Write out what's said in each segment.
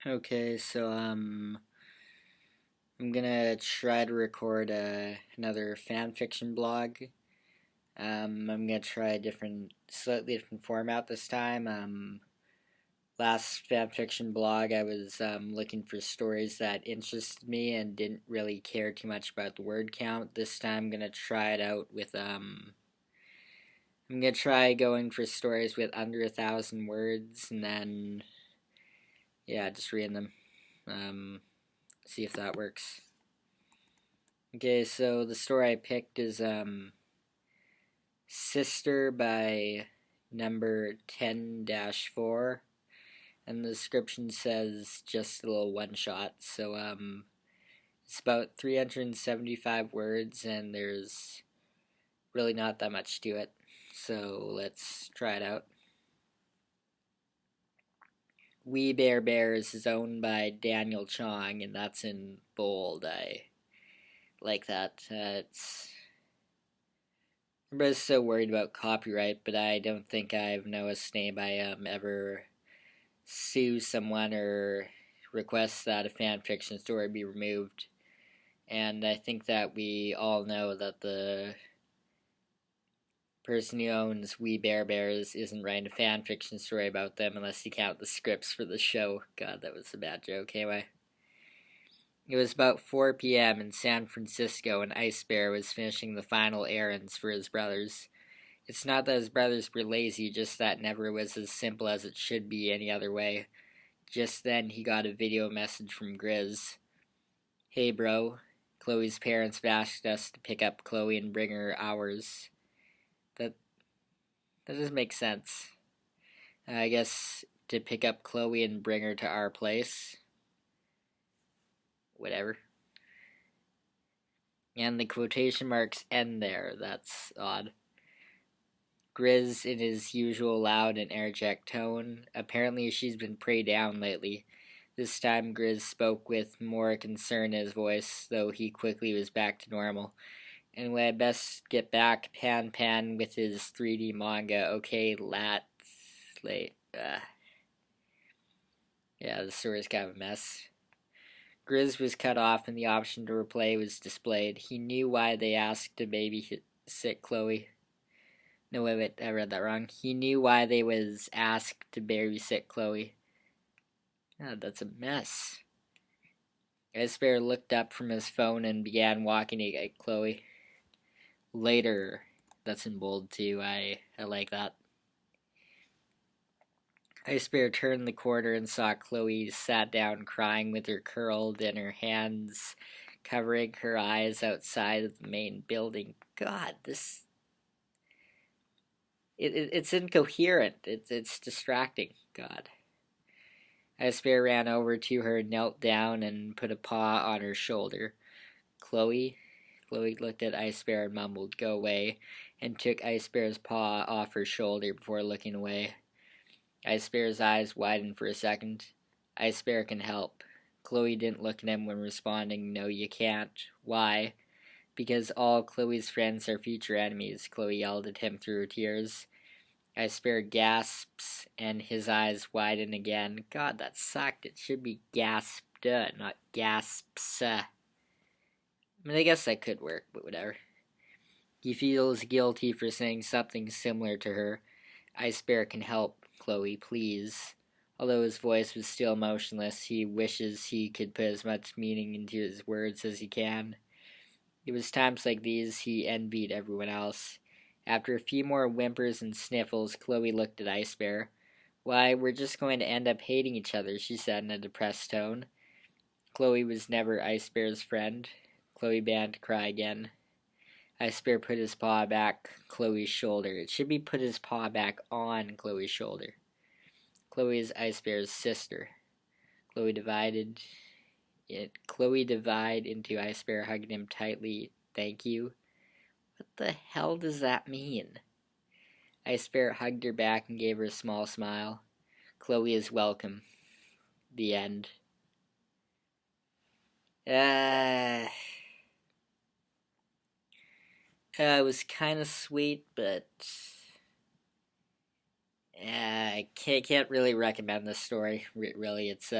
Okay, so I'm gonna try to record another fan fiction blog. I'm gonna try a slightly different format this time. Last fan fiction blog, I was looking for stories that interested me and didn't really care too much about the word count. This time, I'm gonna try it out with I'm gonna try going for stories with under 1,000 words, and then yeah, just reading them. See if that works. Okay, so the story I picked is Sister by Numbuh10-4, and the description says just a little one shot. So it's about 375 words, and there's really not that much to it. So let's try it out. We Bear Bears is owned by Daniel Chong, and that's in bold. I like that. Everybody's so worried about copyright, but I don't think I've noticed anybody ever sue someone or request that a fan fiction story be removed. And I think that we all know that the person who owns We Bear Bears isn't writing a fan fiction story about them unless you count the scripts for the show. God, that was a bad joke. Anyway. It was about 4 p.m. in San Francisco, and Ice Bear was finishing the final errands for his brothers. It's not that his brothers were lazy, just that never was as simple as it should be any other way. Just then, he got a video message from Grizz. Hey, bro. Chloe's parents have asked us to pick up Chloe and bring her ours. That doesn't make sense. I guess to pick up Chloe and bring her to our place. Whatever. And the quotation marks end there. That's odd. Grizz, in his usual loud and energetic tone. Apparently she's been preyed down lately. This time Grizz spoke with more concern in his voice, though he quickly was back to normal. Anyway, I'd best get back. Pan with his 3D manga. Okay, late. Yeah, the story's kind of a mess. Grizz was cut off and the option to replay was displayed. He knew why they asked to babysit Chloe. No, wait, I read that wrong. He knew why they was asked to babysit Chloe. God, that's a mess. Ice Bear looked up from his phone and began walking to get Chloe. Later. That's in bold too. I like that. Ice Bear turned the corner and saw Chloe sat down crying with her curled and her hands covering her eyes outside of the main building. God, this... It's incoherent. It's distracting. God. Ice Bear ran over to her, knelt down, and put a paw on her shoulder. Chloe looked at Ice Bear and mumbled, "Go away," and took Ice Bear's paw off her shoulder before looking away. Ice Bear's eyes widened for a second. Ice Bear can help. Chloe didn't look at him when responding, "No, you can't." Why? Because all Chloe's friends are future enemies, Chloe yelled at him through her tears. Ice Bear gasps, and his eyes widen again. God, that sucked. It should be gasped, not gasps. I mean, I guess that could work, but whatever. He feels guilty for saying something similar to her. Ice Bear can help, Chloe, please. Although his voice was still motionless, he wishes he could put as much meaning into his words as he can. It was times like these he envied everyone else. After a few more whimpers and sniffles, Chloe looked at Ice Bear. "Why, we're just going to end up hating each other," she said in a depressed tone. Chloe was never Ice Bear's friend. Chloe began to cry again. Ice Bear put his paw back Chloe's shoulder. It should be put his paw back on Chloe's shoulder. Chloe is Ice Bear's sister. Chloe divided into Ice Bear, hugging him tightly. "Thank you." What the hell does that mean? Ice Bear hugged her back and gave her a small smile. Chloe is welcome. The end. It was kind of sweet, but I can't really recommend this story. Really, it's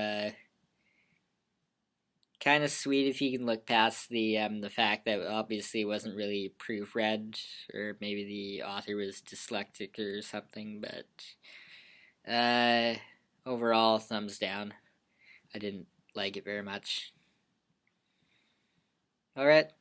kind of sweet if you can look past the fact that obviously it wasn't really proofread, or maybe the author was dyslexic or something. But overall, thumbs down. I didn't like it very much. All right.